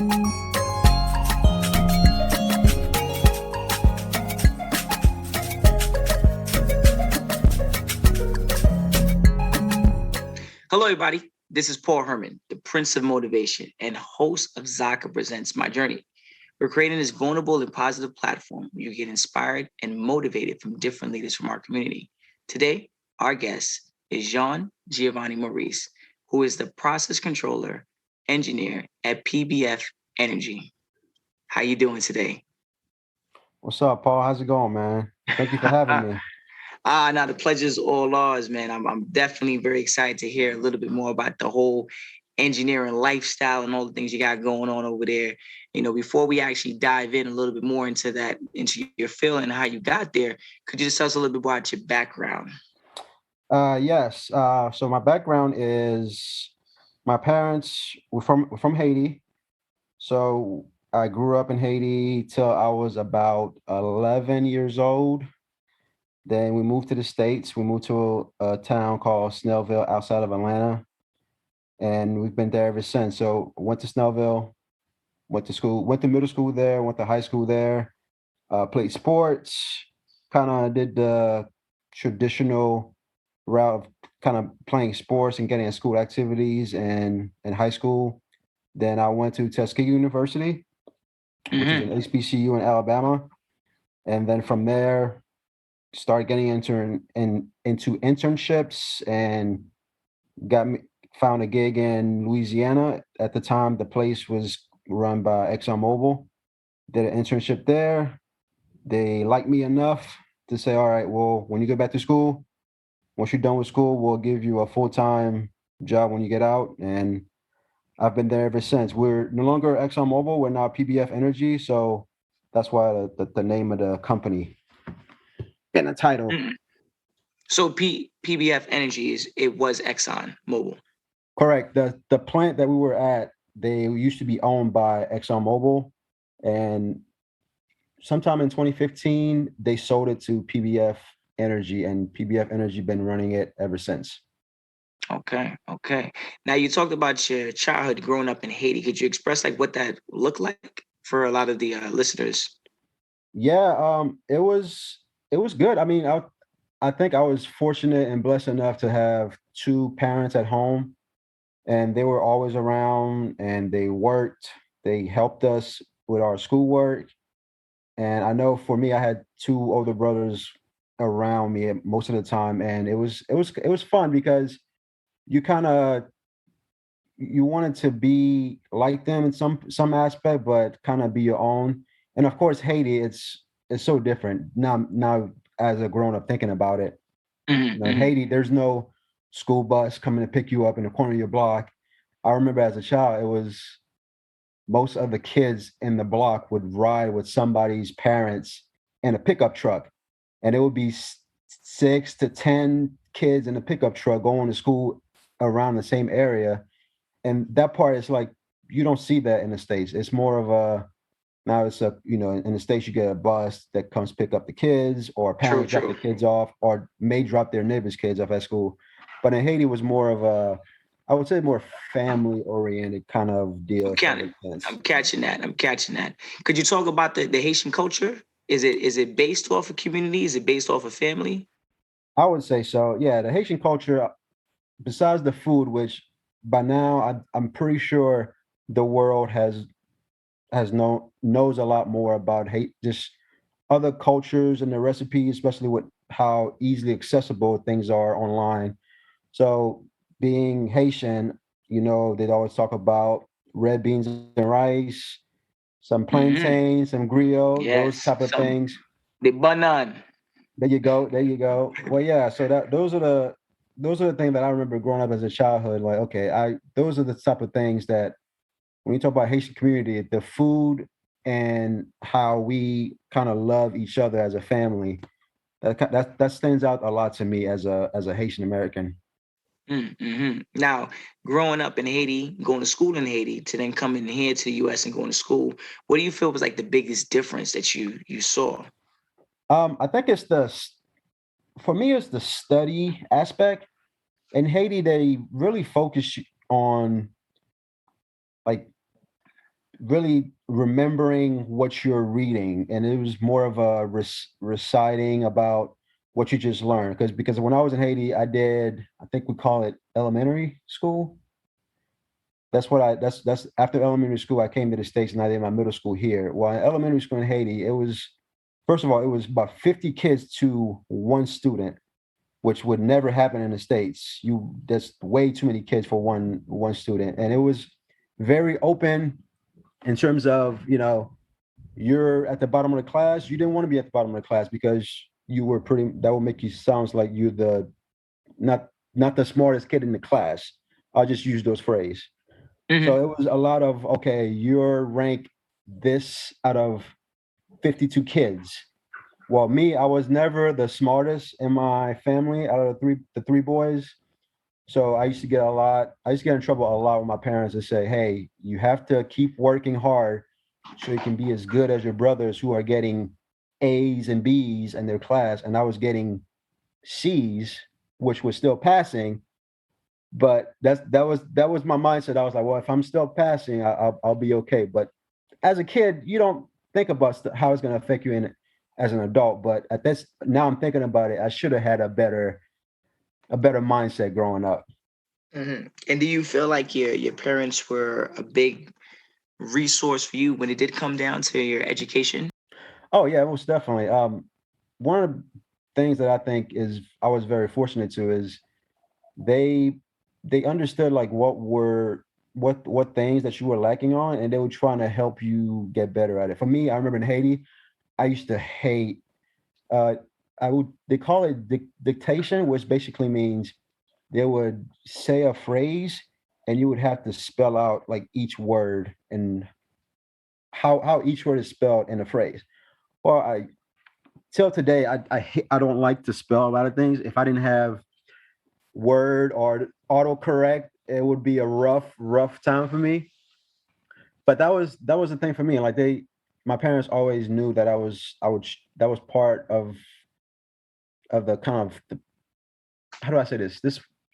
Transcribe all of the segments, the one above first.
Hello, everybody. This is Paul Herman, the Prince of Motivation and host of Zaka Presents My Journey. We're creating this vulnerable and positive platform where you get inspired and motivated from different leaders from our community. Today, our guest is Giovanni Maurice, who is the process controller engineer at PBF Energy. How you doing today? What's up, Paul? How's it going, man? Thank you for having me. Now the pleasure's all ours, man. I'm definitely very excited to hear a little bit more about the whole engineering lifestyle and all the things you got going on over there. You know, before we actually dive in a little bit more into that, into your field and how you got there, could you just tell us a little bit about your background? Yes. So my background is my parents were from Haiti. So I grew up in Haiti till I was about 11 years old. Then we moved to the States. We moved to a town called Snellville outside of Atlanta. And we've been there ever since. So went to Snellville, went to school, went to middle school there, went to high school there, played sports, kind of did the traditional route of kind of playing sports and getting in school activities and in high school. Then I went to Tuskegee University, which is an HBCU in Alabama. And then from there, started getting into internships and found a gig in Louisiana. At the time, the place was run by Exxon Mobil. Did an internship there. They liked me enough to say, all right, well, when you go back to school, once you're done with school, we'll give you a full-time job when you get out. And I've been there ever since. We're no longer Exxon Mobil. We're now PBF Energy. So that's why the name of the company and the title. So PBF Energy was Exxon Mobil. Correct. The plant that we were at, they used to be owned by Exxon Mobil. And sometime in 2015, they sold it to PBF Energy, and PBF Energy been running it ever since. Okay. Now you talked about your childhood growing up in Haiti. Could you express like what that looked like for a lot of the listeners? Yeah, it was good. I mean, I think I was fortunate and blessed enough to have two parents at home, and they were always around, and they worked. They helped us with our schoolwork. And I know for me, I had two older brothers around me most of the time, and it was fun because you kind of you wanted to be like them in some aspect, but kind of be your own. And of course, Haiti, it's so different now as a grown up thinking about it. Haiti, there's no school bus coming to pick you up in the corner of your block. I remember as a child, it was most of the kids in the block would ride with somebody's parents in a pickup truck, and it would be 6 to 10 kids in a pickup truck going to school around the same area. And that part is like you don't see that in the States. It's more of a now it's a in the States you get a bus that comes pick up the kids, or parents drop the kids off, or may drop their neighbors' kids off at school. But in Haiti, it was more of a, I would say, more family oriented kind of deal. I'm catching that. Could you talk about the Haitian culture? Is it based off of community? Is it based off of family? I would say so. Yeah, the Haitian culture, besides the food, which by now I'm pretty sure the world knows a lot more about just other cultures and the recipes, especially with how easily accessible things are online. So being Haitian, they'd always talk about red beans and rice, some plantain, some griot, those type of things. The banan. There you go. Well, yeah. So those are the things that I remember growing up as a childhood. Like, okay, those are the type of things that when you talk about Haitian community, the food and how we kind of love each other as a family, that stands out a lot to me as a Haitian American. Now, growing up in Haiti, going to school in Haiti, to then coming here to the U.S. and going to school, what do you feel was like the biggest difference that you saw? I think for me, it's the study aspect. In Haiti, they really focus on like really remembering what you're reading, and it was more of a reciting about what you just learned. Because when I was in Haiti, I think we call it elementary school. That's after elementary school, I came to the States and I did my middle school here. While in elementary school in Haiti, it was first of all, it was about 50 kids to one student, which would never happen in the States. That's way too many kids for one student. And it was very open in terms of, you're at the bottom of the class. You didn't want to be at the bottom of the class because you were that would make you sounds like you're the not not the smartest kid in the class. I'll just use those phrases. So Hmm. it was a lot of, okay, you're ranked this out of 52 kids. Well, me, I was never the smartest in my family out of the three boys. So I used to get in trouble a lot with my parents and say, hey, you have to keep working hard so you can be as good as your brothers who are getting A's and B's in their class. And I was getting C's, which was still passing. But that was my mindset. I was like, well, if I'm still passing, I'll be okay. But as a kid, you don't think about how it's going to affect you in as an adult. But at this now, I'm thinking about it. I should have had a better mindset growing up. Hmm. And do you feel like your parents were a big resource for you when it did come down to your education? Oh yeah, most definitely. One of the things that I think is I was very fortunate to is they they understood like what things that you were lacking on, and they were trying to help you get better at it. For me, I remember in Haiti, I used to hate. Uh, they call it dictation, which basically means they would say a phrase, and you would have to spell out like each word and how each word is spelled in a phrase. Well, I till today, I don't like to spell a lot of things. If I didn't have Word or autocorrect, it would be a rough time for me. But that was the thing for me. Like my parents always knew that that was part of the kind of how do I say this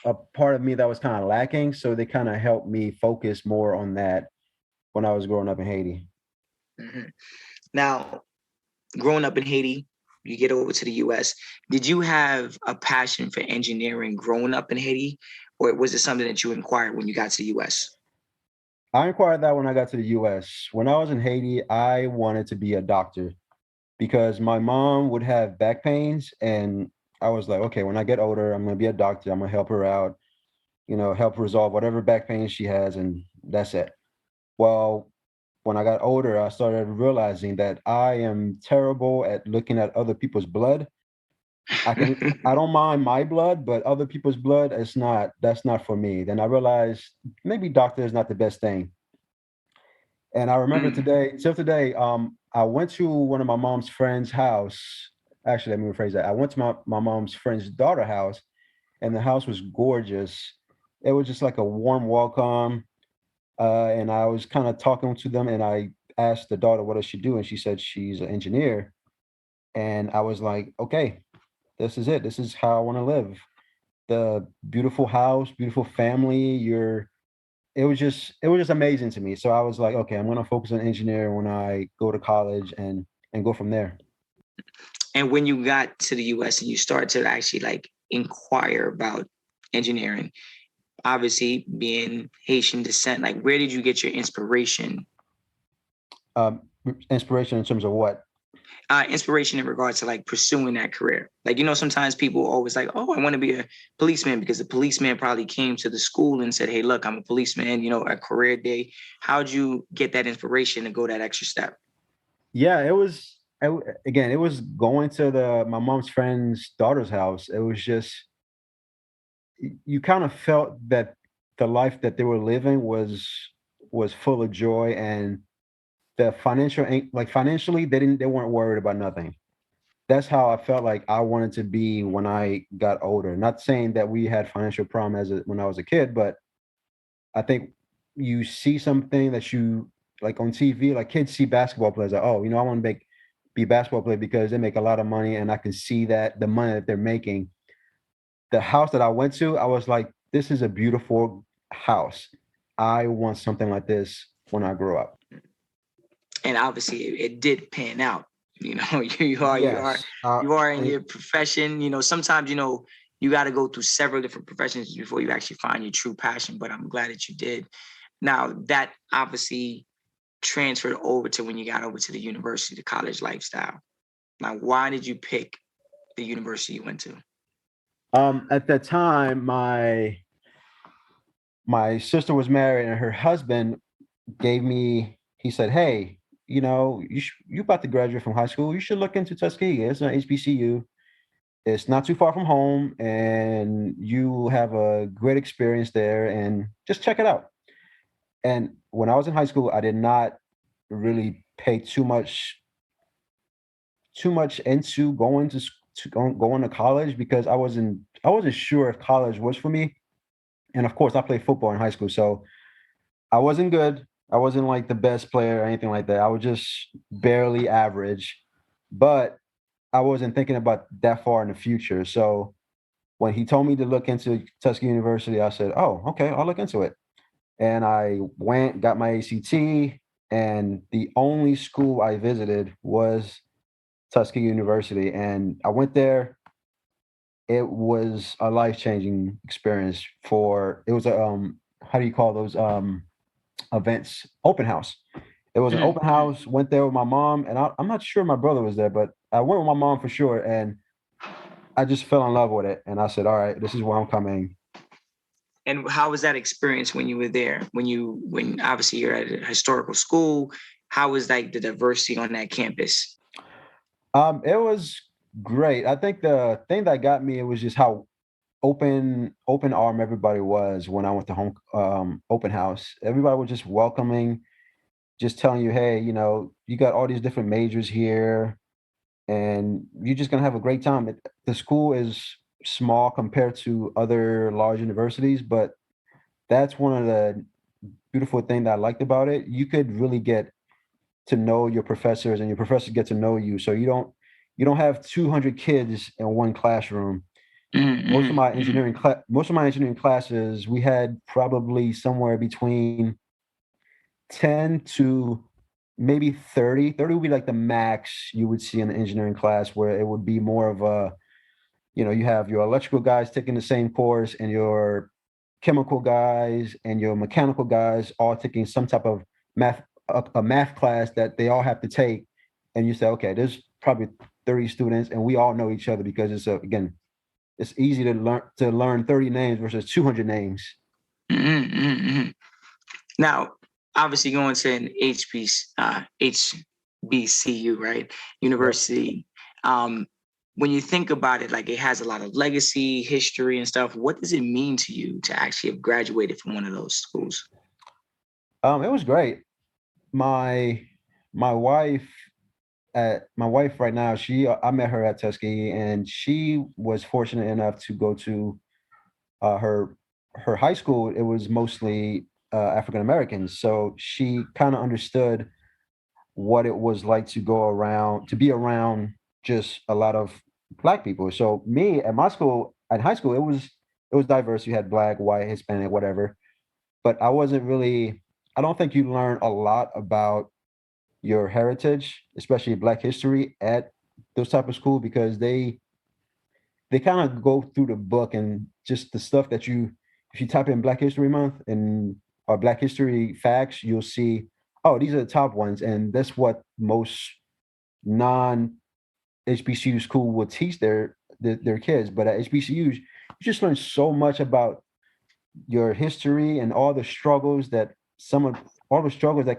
a part of me that was kind of lacking. So they kind of helped me focus more on that when I was growing up in Haiti. Hmm. Now, growing up in Haiti, you get over to the US. Did you have a passion for engineering growing up in Haiti, or was it something that you inquired when you got to the US? I inquired that when I got to the U.S. When I was in Haiti, I wanted to be a doctor because my mom would have back pains, and I was like, okay, when I get older, I'm gonna be a doctor. I'm gonna help her out, help resolve whatever back pain she has, and that's it. Well, when I got older, I started realizing that I am terrible at looking at other people's blood. I don't mind my blood, but other people's blood, that's not for me. Then I realized maybe doctor is not the best thing. And I remember Mm. today, I went to one of my mom's friend's house. Actually, let me rephrase that. I went to my mom's friend's daughter house, and the house was gorgeous. It was just like a warm welcome. And I was kind of talking to them, and I asked the daughter, what does she do? And she said she's an engineer. And I was like, okay, this is it. This is how I want to live. The beautiful house, beautiful family. It was just amazing to me. So I was like, okay, I'm gonna focus on engineering when I go to college and go from there. And when you got to the US and you started to actually like inquire about engineering, obviously being Haitian descent, like where did you get your inspiration? Um, Inspiration in terms of what? Inspiration in regards to like pursuing that career. Like, sometimes people always like, oh, I want to be a policeman because the policeman probably came to the school and said, hey, look, I'm a policeman, a career day. How'd you get that inspiration to go that extra step? Yeah, it was. Again, it was going to the my mom's friend's daughter's house. It was just you kind of felt that the life that they were living was full of joy, and the financially they weren't worried about nothing. That's how I felt like I wanted to be when I got older. Not saying that we had financial problem when I was a kid, but I think you see something that you like on TV, like kids see basketball players like, oh, I want to be a basketball player because they make a lot of money and I can see that the money that they're making. The house that I went to, I was like, this is a beautiful house. I want something like this when I grow up. obviously it did pan out. You know, Yes. you are in It, your profession. You know, sometimes you got to go through several different professions before you actually find your true passion. But I'm glad that you did. Now that obviously transferred over to when you got over to the university, the college lifestyle. Now, why did you pick the university you went to? at that time, my sister was married, and her husband gave me. He said, "Hey, you about to graduate from high school. You should look into Tuskegee. It's an HBCU. It's not too far from home, and you have a great experience there. And just check it out." And when I was in high school, I did not really pay too much into going to college because I wasn't sure if college was for me. And of course, I played football in high school, so I wasn't good. I wasn't like the best player or anything like that. I was just barely average, but I wasn't thinking about that far in the future. So when he told me to look into Tuskegee University, I said, "Oh, okay, I'll look into it." And I went, got my ACT, and the only school I visited was Tuskegee University. And I went there. It was a life-changing experience. It was a how do you call those events? Open house. It was an Mm, open house. Went there with my mom, and I'm not sure my brother was there, but I went with my mom for sure, and I just fell in love with it. And I said, "All right, this is where I'm coming." and how was that experience when you were there? When obviously you're at a historical school, how was like the diversity on that campus? It was great. I think the thing that got me, it was just how open arm everybody was when I went to home open house. Everybody was just welcoming, just telling you, "Hey, you got all these different majors here, and you're just gonna have a great time." The school is small compared to other large universities, but that's one of the beautiful thing that I liked about it. You could really get to know your professors, and your professors get to know you. So you don't have 200 kids in one classroom. Mm-hmm, mm-hmm. Most of my engineering classes, we had probably somewhere between 10 to maybe 30. 30 would be like the max you would see in an engineering class, where it would be more of you have your electrical guys taking the same course, and your chemical guys and your mechanical guys all taking some type of math a math class that they all have to take. And you say, okay, there's probably 30 students, and we all know each other because again, it's easy to learn 30 names versus 200 names. Mm-hmm, mm-hmm. Now, obviously going to an HBCU, right? Yep. University. Um, when you think about it, like it has a lot of legacy, history, and stuff. What does it mean to you to actually have graduated from one of those schools? It was great. My my wife my wife right now, I met her at Tuskegee, and she was fortunate enough to go to her high school. It was mostly African Americans, so she kind of understood what it was like to be around just a lot of black people. So me at high school, it was diverse. You had black, white, Hispanic, whatever. But I don't think you learn a lot about your heritage, especially black history at those type of school, because they kind of go through the book, and just the stuff that if you type in Black History Month and or Black History facts, you'll see, oh, these are the top ones, and that's what most non HBCU school will teach their kids. But at HBCUs, you just learn so much about your history and all the struggles that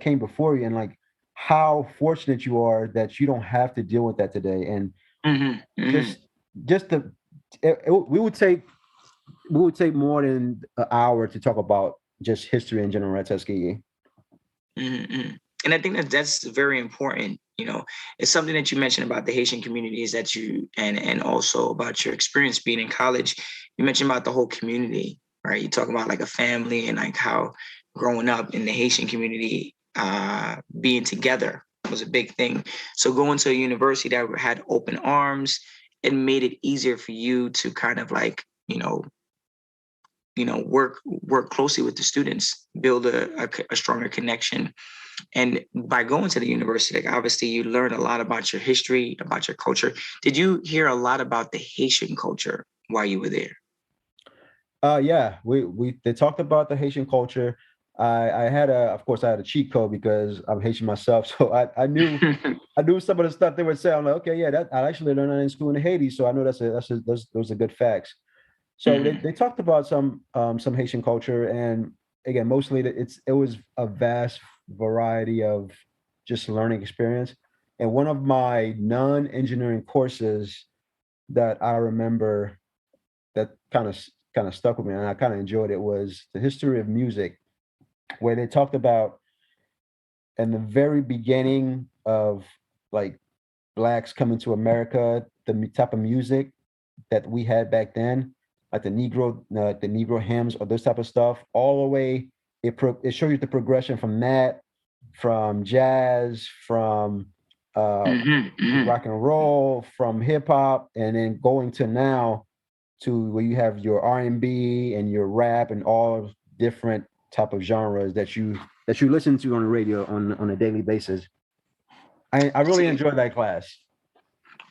came before you, and like how fortunate you are that you don't have to deal with that today. And Mm-hmm, mm-hmm, just just the it, it- we would take more than an hour to talk about just history in general at Tuskegee. mm-hmm. And I think that that's very important. It's something that you mentioned about the Haitian communities that you and also about your experience being in college. You mentioned about the whole community, right? You talk about like a family and like how growing up in the Haitian community, being together was a big thing. So going to a university that had open arms, it made it easier for you to kind of like, work closely with the students, build a stronger connection. And by going to the university, like obviously you learn a lot about your history, about your culture. Did you hear a lot about the Haitian culture while you were there? Yeah, we they talked about the Haitian culture. I had a, of course, I had a cheat code because I'm Haitian myself, so I knew some of the stuff they would say. I'm like, okay, yeah, that I actually learned that in school in Haiti, so I know those are good facts. So Mhm. they talked about some Haitian culture, and again, mostly it was a vast variety of just learning experience. And one of my non-engineering courses that I remember that kind of stuck with me, and I kind of enjoyed it, was the history of music, where they talked about in the very beginning of like blacks coming to America, type of music that we had back then, like the Negro hymns or those type of stuff, all the way. It shows you the progression from that, from jazz, from uh, Mhm. Mhm. rock and roll, from hip hop, and then going to now to where you have your R&B and your rap and all different type of genres that you listen to on the radio on a daily basis. I really See, enjoyed that class.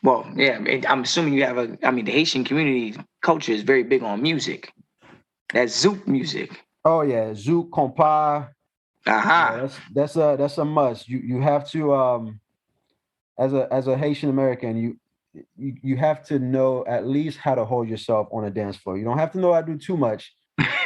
well, yeah, I'm assuming you have a. I mean, the Haitian community culture is very big on music. That's Zouk music. Oh yeah, Zouk compas. Yeah, Aha. that's a must. You have to as a Haitian American, you have to know at least how to hold yourself on a dance floor. You don't have to know how to do too much,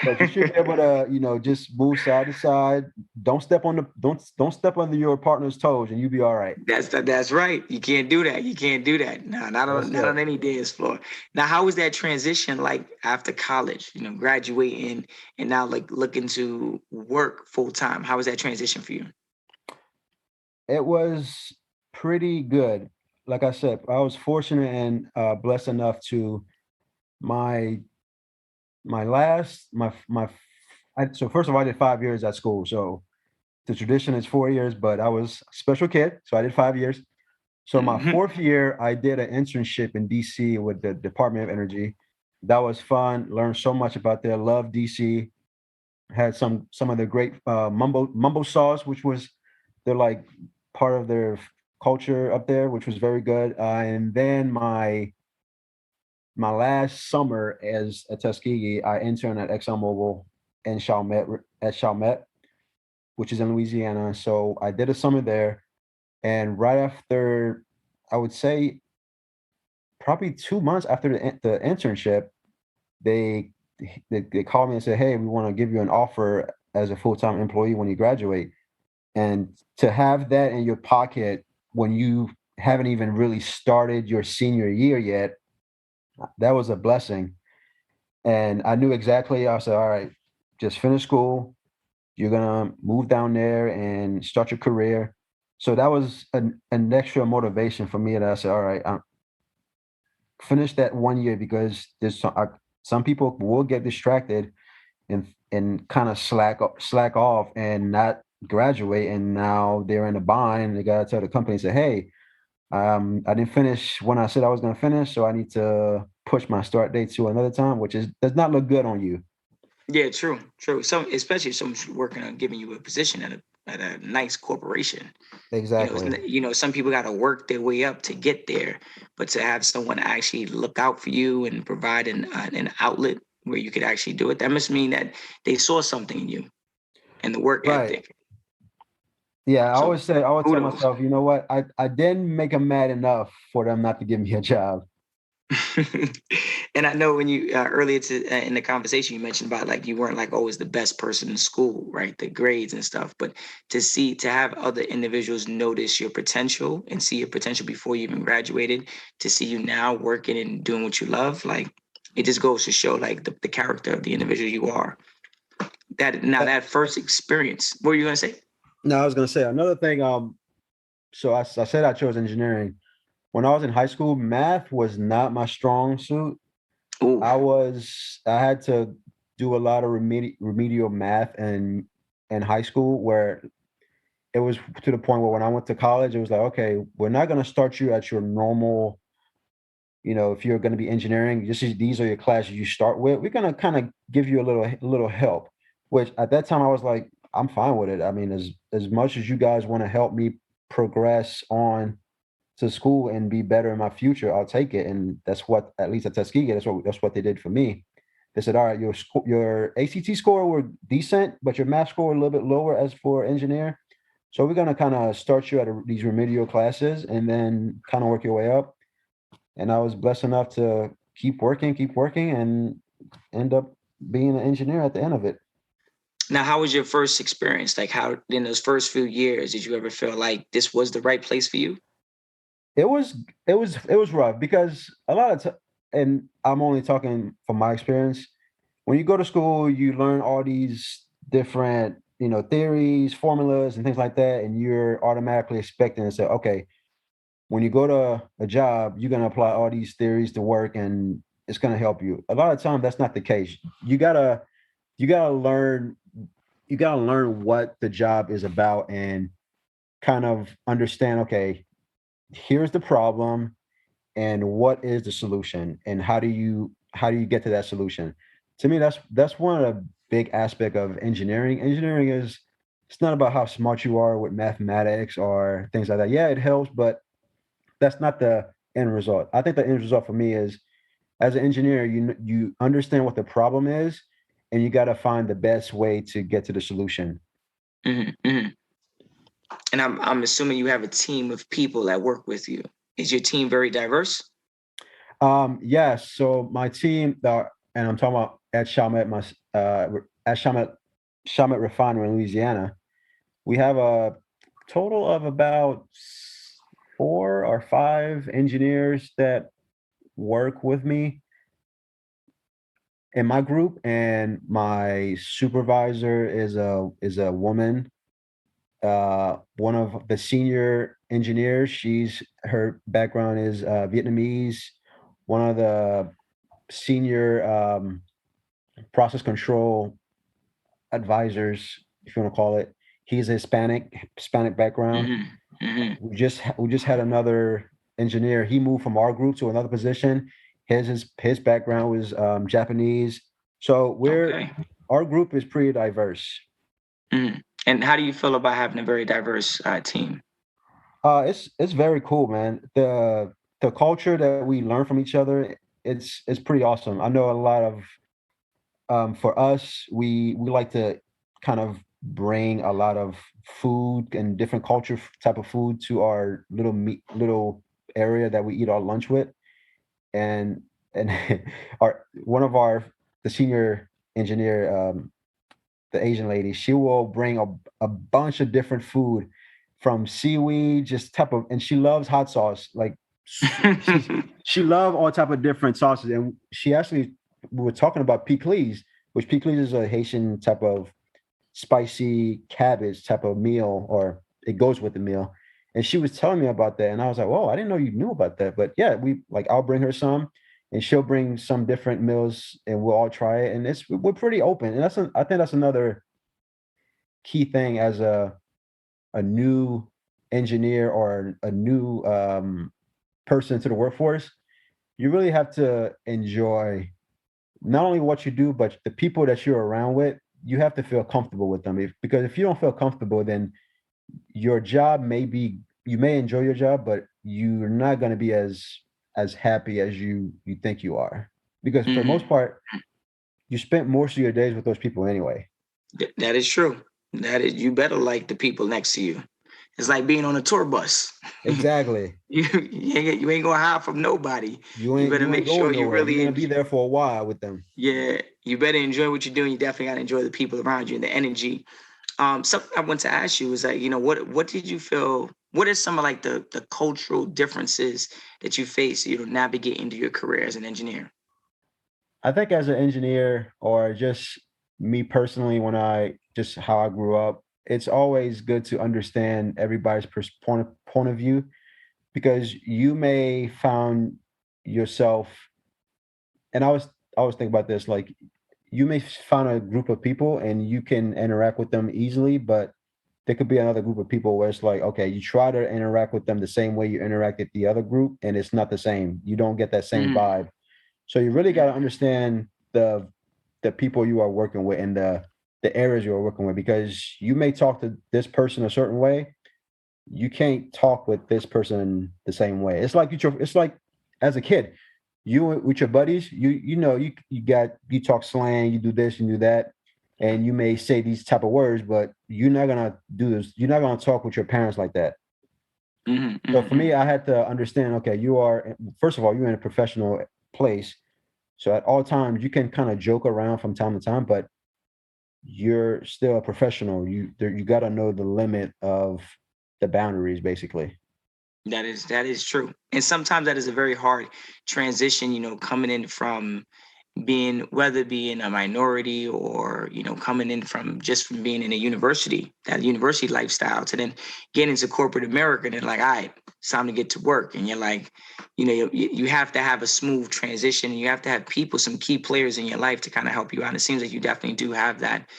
but you should be able to, just move side to side. Don't step under your partner's toes, and you'll be all right. That's right. You can't do that. You can't do that. No, That's not on it. any dance floor. Now, how was that transition like after college? You know, graduating and now like looking to work full time. How was that transition for you? It was pretty good. Like I said, I was fortunate and blessed enough to my my last my so first of all, I did 5 years at school. So the tradition is 4 years, but I was a special kid, so I did 5 years. So my Hmm. fourth year, I did an internship in DC with the Department of Energy. That was fun. Learned so much about there. Love DC. Had some of the great mumbo sauce, which was they're like part of their culture up there, which was very good. And then my last summer as a Tuskegee, I interned at Exxon Mobil in Chalmette, which is in Louisiana. So I did a summer there, and right after, I would say probably 2 months after the internship, they they called me and said, "Hey, we want to give you an offer as a full time employee when you graduate." And to have that in your pocket when you haven't even really started your senior year yet, that was a blessing. And I knew exactly. I said, "All right, just finish school. You're gonna move down there and start your career." So that was an extra motivation for me. That I said, "All right, finish that 1 year because some people will get distracted and kind of slack off and not graduate, and now they're in a bind. They gotta tell the company, say, hey, I didn't finish when I said I was gonna finish, so I need to push my start date to another time, which is does not look good on you. Yeah, true, true. Some, especially if someone's working on giving you a position at a nice corporation. Exactly. Some people got to work their way up to get there, but to have someone actually look out for you and provide an outlet where you could actually do it, that must mean that they saw something in you and the work Right. ethic. Yeah, So I always tell kudos. myself, you know what? I didn't make them mad enough for them not to give me a job. And I know when you earlier in the conversation you mentioned about like you weren't like always the best person in school, right? The grades and stuff, but to have other individuals notice your potential and see your potential before you even graduated, to see you now working and doing what you love, like it just goes to show like the character of the individual you are. That now Uh, that first experience, what were you gonna say? No, I was gonna say another thing. So I said I chose engineering. When I was in high school, math was not my strong suit. Ooh. I had to do a lot of remedial math in high school where it was to the point where when I went to college, it was like, okay, we're not going to start you at your normal, if you're going to be engineering, these are your classes you start with. We're going to kind of give you a little help, which at that time I was like, I'm fine with it. I mean, as much as you guys want to help me progress on to school and be better in my future, I'll take it. And that's what, at least at Tuskegee, that's what they did for me. They said, all right, your ACT score were decent, but your math score a little bit lower as for engineer. So we're gonna kind of start you at these remedial classes and then kind of work your way up. And I was blessed enough to keep working, and end up being an engineer at the end of it. Now, how was your first experience? Like, how in those first few years did you ever feel like this was the right place for you? It was rough because a lot of and I'm only talking from my experience. When you go to school, you learn all these different, theories, formulas, and things like that, and you're automatically expecting to say, okay, when you go to a job, you're gonna apply all these theories to work, and it's gonna help you. A lot of time, that's not the case. You gotta learn you gotta learn what the job is about and kind of understand. Okay, here's the problem, and what is the solution, and how do you get to that solution. To me, that's one of the big aspect of engineering is, it's not about how smart you are with mathematics or things like that. Yeah, it helps, but that's not the end result. I think the end result for me is, as an engineer, you understand what the problem is, and you got to find the best way to get to the solution. Hmm. Hmm. And I'm assuming you have a team of people that work with you. Is your team very diverse? Yes. So my team, and I'm talking about at Chalmette, at Chalmette Refinery in Louisiana, we have a total of about 4 or 5 engineers that work with me in my group, and my supervisor is a woman. One of the senior engineers, her background is Vietnamese. One of the senior process control advisors, if you want to call it. He's a Hispanic background. Hmm. Hmm. We just had another engineer. He moved from our group to another position. His background was Japanese. So Okay. our group is pretty diverse. Hmm. And how do you feel about having a very diverse team? It's very cool, man. The culture that we learn from each other, it's pretty awesome. I know a lot of, for us, we like to kind of bring a lot of food and different culture type of food to our little area that we eat our lunch with. And and our one of our the senior engineer, the Asian lady, she will bring a bunch of different food, from seaweed, just type of, and she loves hot sauce. Like, she love all type of different sauces. And she actually, we were talking about pickles, which pickles is a Haitian type of spicy cabbage type of meal, or it goes with the meal. And she was telling me about that, and I was like, "Whoa, I didn't know you knew about that." But yeah, I'll bring her some, and she'll bring some different meals, and we'll all try it. And we're pretty open, and I think that's another key thing as a new engineer or a new person to the workforce. You really have to enjoy not only what you do, but the people that you're around with. You have to feel comfortable with them. Because if you don't feel comfortable, then your job may be you may enjoy your job, but you're not going to be as happy as you think you are. Because for the Hmm. most part, you spent most of your days with those people anyway. That is true. That is, you better like the people next to you. It's like being on a tour bus. Exactly. You ain't gonna hide from nobody. You better You ain't make going sure you nowhere. You're really gonna be there for a while with them. yeah, you better enjoy what you're doing. You definitely gotta enjoy the people around you and the energy. Something I want to ask you is that, what did you feel? What are some of like the cultural differences that you face, navigate into your career as an engineer? I think as an engineer, or just me personally, when I just how I grew up, it's always good to understand everybody's point of view, because you may found yourself, and I was thinking about this, like, you may find a group of people and you can interact with them easily, but there could be another group of people where it's like, okay, you try to interact with them the same way you interact with the other group, and it's not the same. You don't get that same Mhm. vibe. So you really got to understand the people you are working with, and the areas you're working with, because you may talk to this person a certain way, you can't talk with this person the same way. It's like as a kid, you with your buddies, you talk slang, you do this, you do that, and you may say these type of words, but you're not gonna do this. You're not gonna talk with your parents like that. Hmm. So for me, I had to understand. Okay, you are first of all, you're in a professional place, so at all times you can kind of joke around from time to time, but you're still a professional. You got to know the limit of the boundaries, basically. That is true. And sometimes that is a very hard transition, coming in from whether being a minority or, coming in from being in a university, that university lifestyle, to then get into corporate America and then like, all right, it's time to get to work. And you're like, you have to have a smooth transition, and you have to have people, some key players in your life to kind of help you out. It seems like you definitely do have that.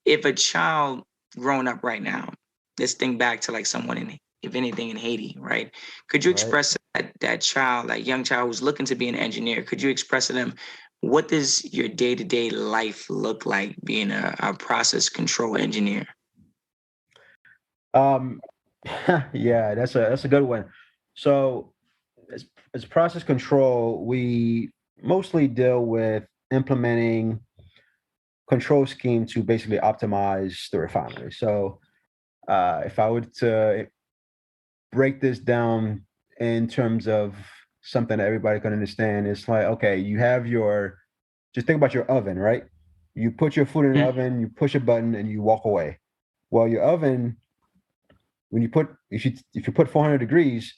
If a child growing up right now, let's think back to like someone if anything, in Haiti, right? Could you Right. express that child, that young child who's looking to be an engineer, could you express to them, what does your day-to-day life look like being a process control engineer? Um, yeah, that's a good one. So as process control, we mostly deal with implementing control scheme to basically optimize the refinery. So if I were to break this down in terms of something that everybody can understand, it's like, okay, you have just think about your oven, right? You put your food in the Mm. oven, you push a button, and you walk away. Well, your oven, if you put 400 degrees,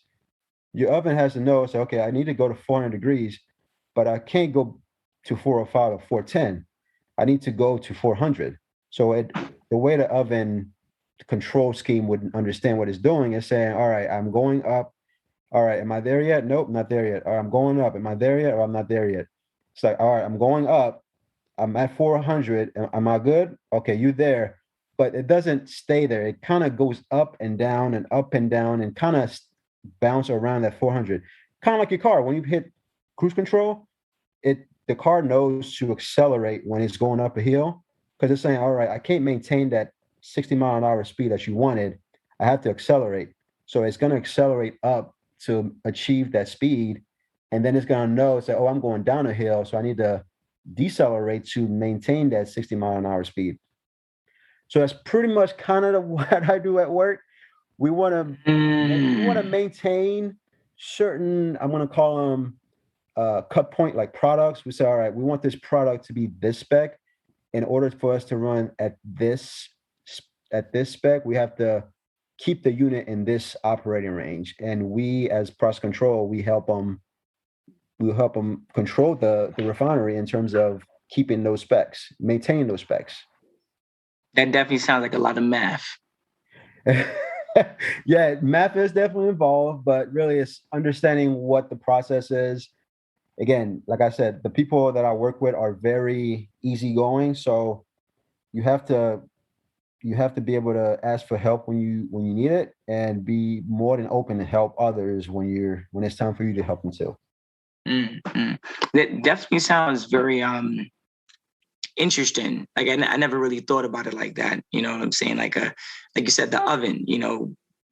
your oven has to know, say, okay, I need to go to 400 degrees, but I can't go to 405 or 410. I need to go to 400. So the way the oven control scheme would understand what it's doing is saying, all right, I'm going up. All right, am I there yet? Nope, not there yet. Or I'm going up. Am I there yet? Or I'm not there yet. It's like, all right, I'm going up. I'm at 400. Am I good? Okay, you there. But it doesn't stay there. It kind of goes up and down and kind of bounce around that 400. Kind of like your car. When you hit cruise control, the car knows to accelerate when it's going up a hill, because it's saying, all right, I can't maintain that 60-mile-an-hour speed that you wanted. I have to accelerate. So it's going to accelerate up to achieve that speed. And then it's going to know, say, oh, I'm going down a hill. So I need to decelerate to maintain that 60-mile-an-hour speed. So that's pretty much kind of what I do at work. We want to Mm. maintain certain, I'm going to call them cut point like products. We say, all right, we want this product to be this spec. In order for us to run at this spec, we have to keep the unit in this operating range. And we, as process control, we help them control the refinery in terms of keeping those specs, maintaining those specs. That definitely sounds like a lot of math. Yeah, math is definitely involved, but really it's understanding what the process is. Again, like I said, the people that I work with are very easygoing, so you have to you have to be able to ask for help when you need it, and be more than open to help others when it's time for you to help them too. Mm. That definitely sounds very interesting. Like I never really thought about it like that. You know what I'm saying? Like you said, the oven.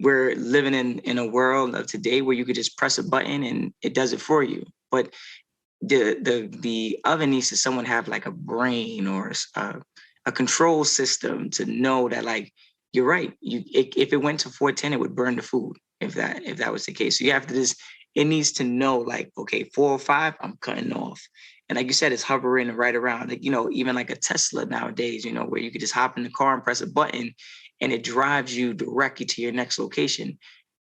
We're living in a world of today where you could just press a button and it does it for you. But the oven needs to someone have like a brain or a control system to know that, like, you're right. If it went to 410, it would burn the food. If that was the case, so you have to just, it needs to know, like, okay, 405, I'm cutting off. And like you said, it's hovering right around, like, even like a Tesla nowadays, where you could just hop in the car and press a button and it drives you directly to your next location.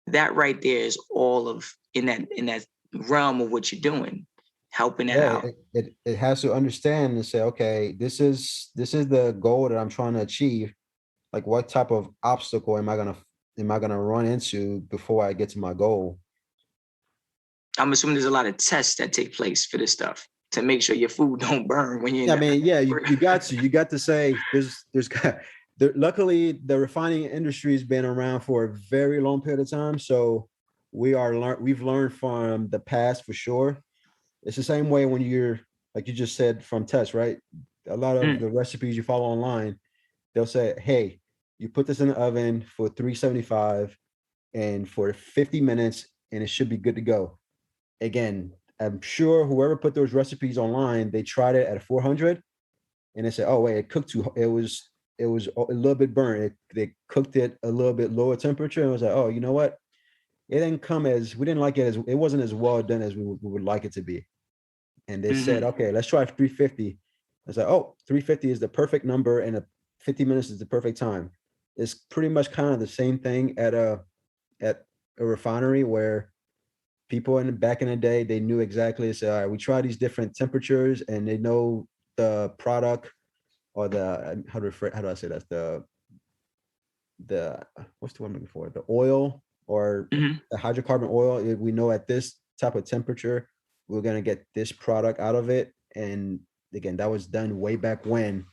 That right there is all of in that realm of what you're doing, helping that Yeah, out. it has to understand and say, okay, this is the goal that I'm trying to achieve. Like, what type of obstacle am I gonna run into before I get to my goal? I'm assuming there's a lot of tests that take place for this stuff to make sure your food don't burn when you're in Yeah, I the. mean, yeah, you got to say luckily the refining industry has been around for a very long period of time, so we've learned from the past for sure. It's the same way when you're, like you just said, from tests, right? A lot of Mm. the recipes you follow online, they'll say, hey, you put this in the oven for 375 and for 50 minutes, and it should be good to go. Again, I'm sure whoever put those recipes online, they tried it at 400, and they said, "Oh wait, it cooked too. It was a little bit burnt. They cooked it a little bit lower temperature." And I was like, "Oh, you know what? It didn't come as we didn't like it as it wasn't as well done as we would like it to be." And they said, Mm-hmm. "Okay, let's try 350." I was like, "Oh, 350 is the perfect number, and 50 minutes is the perfect time." It's pretty much kind of the same thing at a refinery where people back in the day, they knew exactly. So all right, we try these different temperatures, and they know the product or the how do I say that, the what's the one I'm looking for, the oil or Mm-hmm. the hydrocarbon oil. We know at this type of temperature we're gonna get this product out of it. And again, that was done way back when.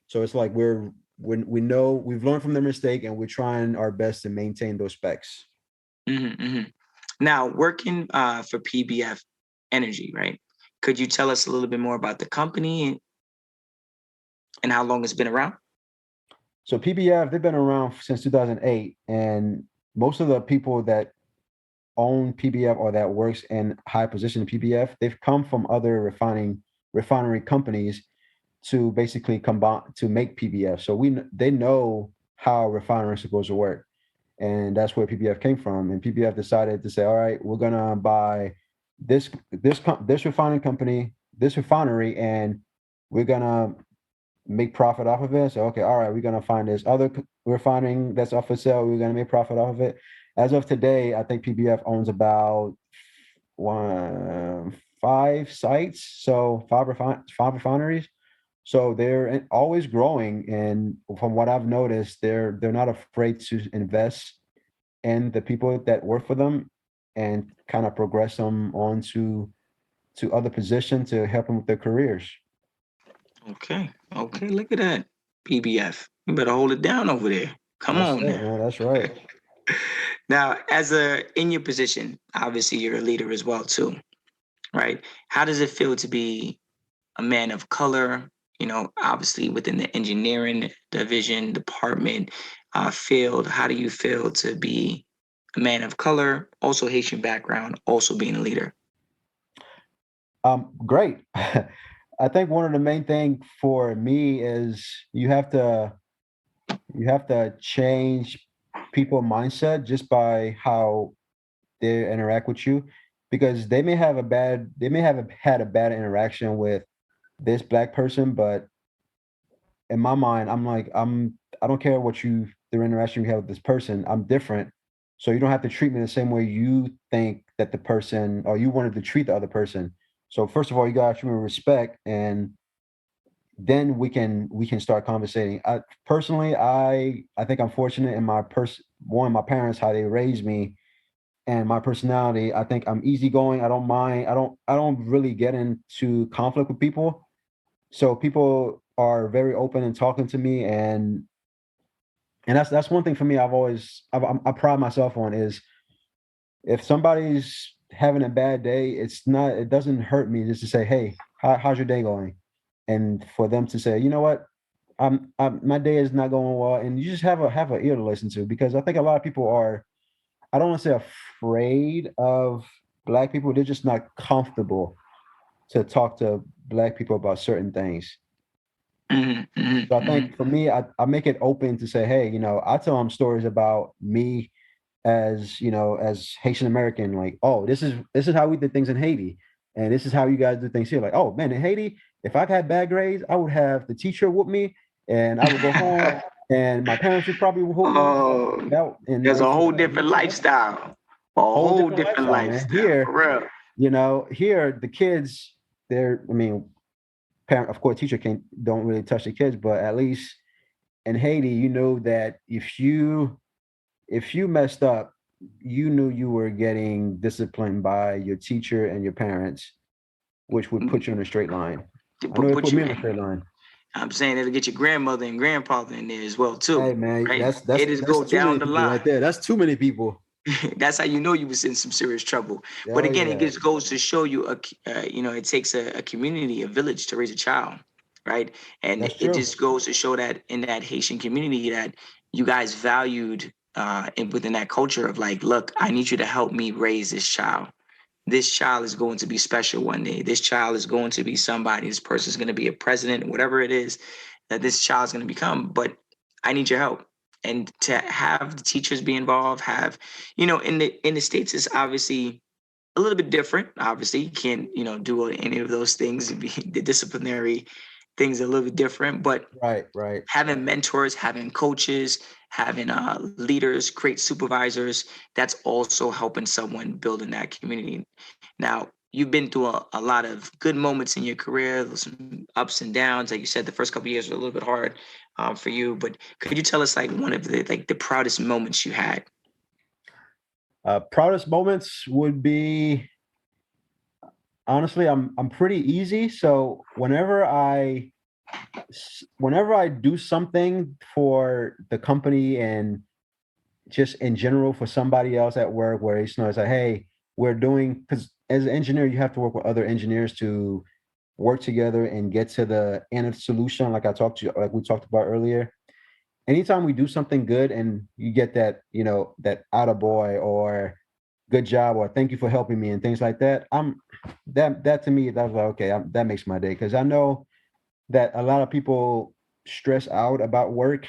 So it's like we know we've learned from the mistake, and we're trying our best to maintain those specs. Mm-hmm. Mm-hmm. Now, working for PBF Energy, right? Could you tell us a little bit more about the company and how long it's been around? So PBF, they've been around since 2008, and most of the people that own PBF or that works in high position in PBF, they've come from other refinery companies to basically combine to make PBF. So they know how refinery is supposed to work, and that's where PBF came from. And PBF decided to say, all right, we're gonna buy this refining company, this refinery, and we're gonna make profit off of it. So okay, all right, we're gonna find this other refining that's up for sale. We're gonna make profit off of it. As of today, I think PBF owns about five sites, so five refineries. So they're always growing, and from what I've noticed, they're not afraid to invest in the people that work for them and kind of progress them on to other positions to help them with their careers. Okay. Okay. Look at that. PBF. You better hold it down over there. Come That's on it, now. man. That's right. Now, in your position, obviously you're a leader as well too, right? How does it feel to be a man of color? Obviously within the engineering division, department, field. How do you feel to be a man of color, also Haitian background, also being a leader? Great. I think one of the main thing for me is you have to change people mindset just by how they interact with you, because they may have had a bad interaction with this black person, but in my mind, I'm like, I don't care the interaction you have with this person. I'm different. So you don't have to treat me the same way you think that the person or you wanted to treat the other person. So first of all, you gotta treat me with respect, and then we can start conversating. I think I'm fortunate in my parents, how they raised me, and my personality. I think I'm easygoing. I don't mind. I don't really get into conflict with people. So people are very open and talking to me, and that's one thing for me. I pride myself on is if somebody's having a bad day, it doesn't hurt me just to say, hey, how's your day going? And for them to say, you know what, my day is not going well, and you just have an ear to listen to, because I think a lot of people are, I don't want to say afraid of black people, they're just not comfortable to talk to black people about certain things. Mhm, mhm, So I mhm. think for me, I make it open to say, hey, I tell them stories about me as Haitian American, like, oh, this is how we did things in Haiti, and this is how you guys do things here. Like, oh man, in Haiti, if I had bad grades, I would have the teacher whoop me, and I would go home, and my parents would probably whoop me. Oh, That and there's a it's just whole like, different lifestyle. A whole whole different different lifestyle, man. lifestyle, for real. Here the kids, I mean, parent, of course, teacher can't don't really touch the kids, but at least in Haiti, you know that if you messed up, you knew you were getting disciplined by your teacher and your parents, which would put you in a straight line. I know it Put put you me in a straight in. line. I'm saying it'll get your grandmother and grandfather in there as well too, Hey man, right? that's that's It just that's go too many down the people right line. there. That's too many people. That's how you know you was in some serious trouble. But Oh again, it yeah. just goes to show you, it takes a community, a village to raise a child. right? And That's it true. just goes to show that in that Haitian community that you guys valued within that culture of like, look, I need you to help me raise this child. This child is going to be special one day. This child is going to be somebody. This person is going to be a president, whatever it is that this child is going to become. But I need your help. And to have the teachers be involved, have, in the States, it's obviously a little bit different. Obviously, you can't, do any of those things. The disciplinary things are a little bit different, but Right, right. having mentors, having coaches, having leaders, great supervisors, that's also helping someone build in that community. Now, you've been through a lot of good moments in your career, some ups and downs. Like you said, the first couple of years were a little bit hard for you. But could you tell us like one of the proudest moments you had? Proudest moments would be, honestly, I'm pretty easy. So whenever I do something for the company and just in general for somebody else at work, where it's, it's like, hey, we're doing, because as an engineer, you have to work with other engineers to work together and get to the end of the solution, like we talked about earlier. Anytime we do something good and you get that, that attaboy or good job or thank you for helping me and things like that, that to me, that's like, okay, that makes my day, because I know that a lot of people stress out about work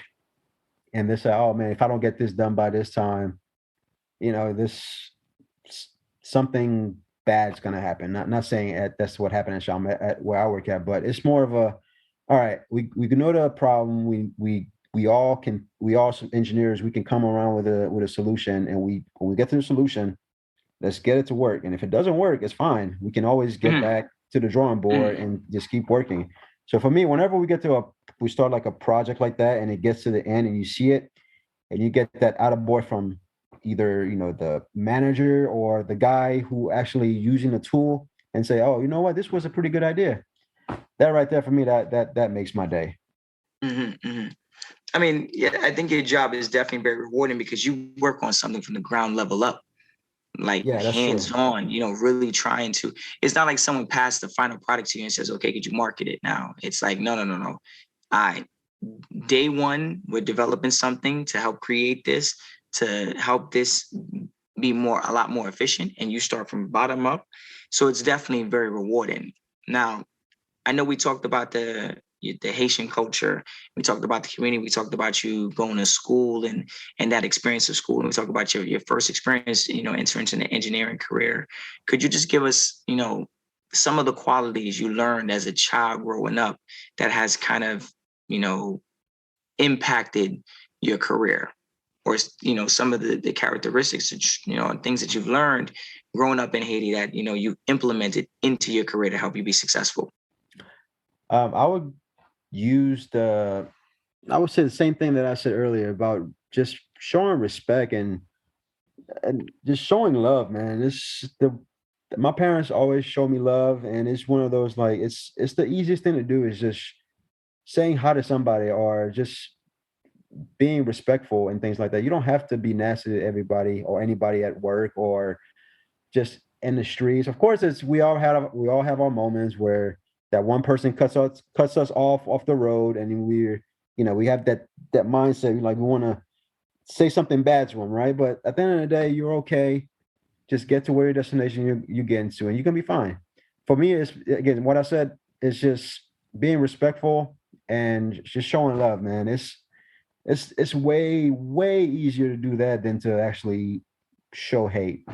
and they say, oh man, if I don't get this done by this time, this something bad's gonna happen. Not saying that's what happened at where I work at, but it's more of a, all right, we know the problem. We all some engineers, we can come around with a solution, and when we get to the solution, let's get it to work. And if it doesn't work, it's fine. We can always get Mhm, back to the drawing board mhm, and just keep working. So for me, whenever we start like a project like that and it gets to the end and you see it and you get that out of board from either, the manager or the guy who actually using the tool and say, oh, you know what, this was a pretty good idea. That right there for me, that makes my day. mhm, mhm. I mean, yeah, I think your job is definitely very rewarding because you work on something from the ground level up, like Yeah, that's hands true. on, really trying to. It's not like someone passed the final product to you and says, okay, could you market it now? It's like, no, no, no, no. I Day one, we're developing something to help create this, to help this be a lot more efficient. And you start from bottom up. So it's definitely very rewarding. Now, I know we talked about the Haitian culture. We talked about the community. We talked about you going to school and that experience of school. And we talked about your first experience, entering into the engineering career. Could you just give us, some of the qualities you learned as a child growing up that has kind of, you know, impacted your career? Or some of the characteristics that things that you've learned growing up in Haiti that you implemented into your career to help you be successful. I would use I would say the same thing that I said earlier about just showing respect and just showing love, man. My parents always show me love, and it's one of those, like, it's the easiest thing to do is just saying hi to somebody or just being respectful and things like that. You don't have to be nasty to everybody or anybody at work or just in the streets. Of course, we all have our moments where that one person cuts us off the road, and we have that mindset, like we want to say something bad to them, right? But at the end of the day, you're okay. Just get to where your destination you get into, and you can be fine. For me, it's, again, what I said is just being respectful and just showing love, man. It's way easier to do that than to actually show hate.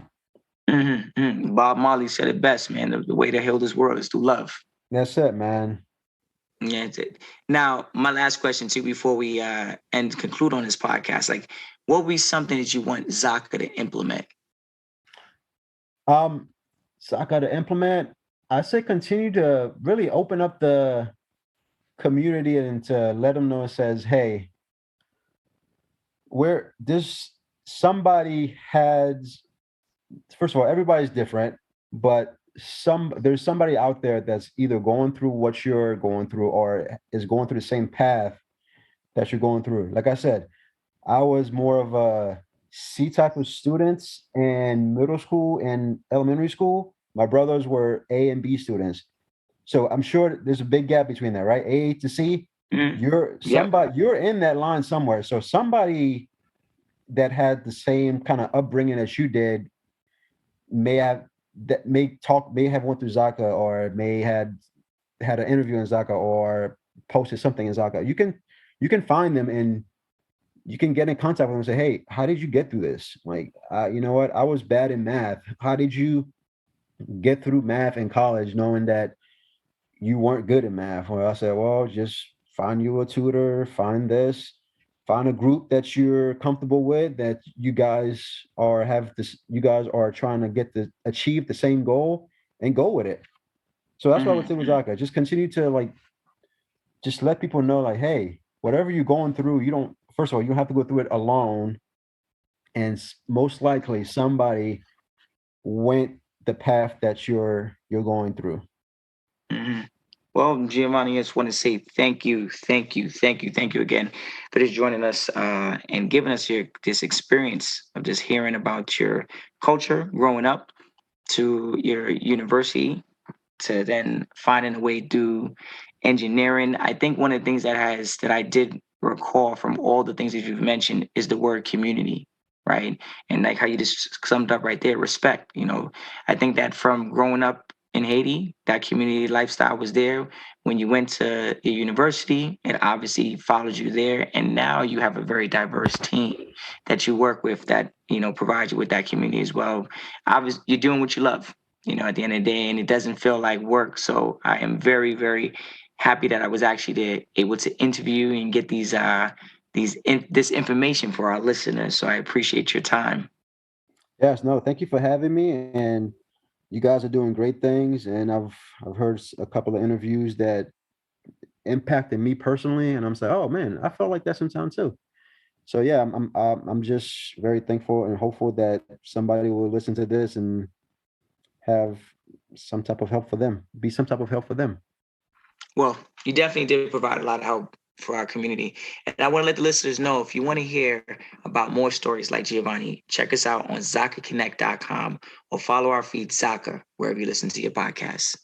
Bob Marley said it best, man. The way to heal this world is through love. That's it, man. Yeah, that's it. Now, my last question to you before we end conclude on this podcast, like, what would be something that you want Zaka to implement? Um, so I got to implement. I say continue to really open up the community and to let them know, it says, hey, where this somebody has, first of all, everybody's different, but there's somebody out there that's either going through what you're going through or is going through the same path that you're going through. Like I said, I was more of a C type of students in middle school and elementary school. My brothers were A and B students. So I'm sure there's a big gap between that, right? A to C. Mhm. You're Yep. somebody. You're in that line somewhere. So somebody that had the same kind of upbringing as you did may have may have went through Zaka or may had an interview in Zaka or posted something in Zaka. You can find them and you can get in contact with them and say, hey, how did you get through this? Like, you know what? I was bad in math. How did you get through math in college knowing that you weren't good at math? Well, I said, well, just find you a tutor, find this, find a group that you're comfortable with, that you guys are trying to achieve the same goal and go with it. So that's what I would say with Mhm. Zaka. Just continue to like just let people know like, hey, whatever you're going through, you don't first of all, you don't have to go through it alone. And most likely somebody went the path that you're going through. Mhm. Well, Giovanni, I just want to say thank you, thank you, thank you, thank you again for just joining us and giving us this experience of just hearing about your culture growing up to your university to then finding a way to do engineering. I think one of the things that I did recall from all the things that you've mentioned is the word community, right? And like how you just summed up right there, respect. I think that from growing up in Haiti, that community lifestyle was there. When you went to your university, it obviously followed you there. And now you have a very diverse team that you work with that, provides you with that community as well. Obviously, you're doing what you love, at the end of the day, and it doesn't feel like work. So I am very, very happy that I was actually there, able to interview and get this information for our listeners. So I appreciate your time. Yes, no, thank you for having me. And you guys are doing great things. And I've heard a couple of interviews that impacted me personally. And I'm saying, oh man, I felt like that sometimes too. So yeah, I'm just very thankful and hopeful that somebody will listen to this and have some type of help for them, be some type of help for them. Well, you definitely did provide a lot of help for our community. And I want to let the listeners know if you want to hear about more stories like Giovanni, check us out on ZakaConnect.com or follow our feed Zaka wherever you listen to your podcasts.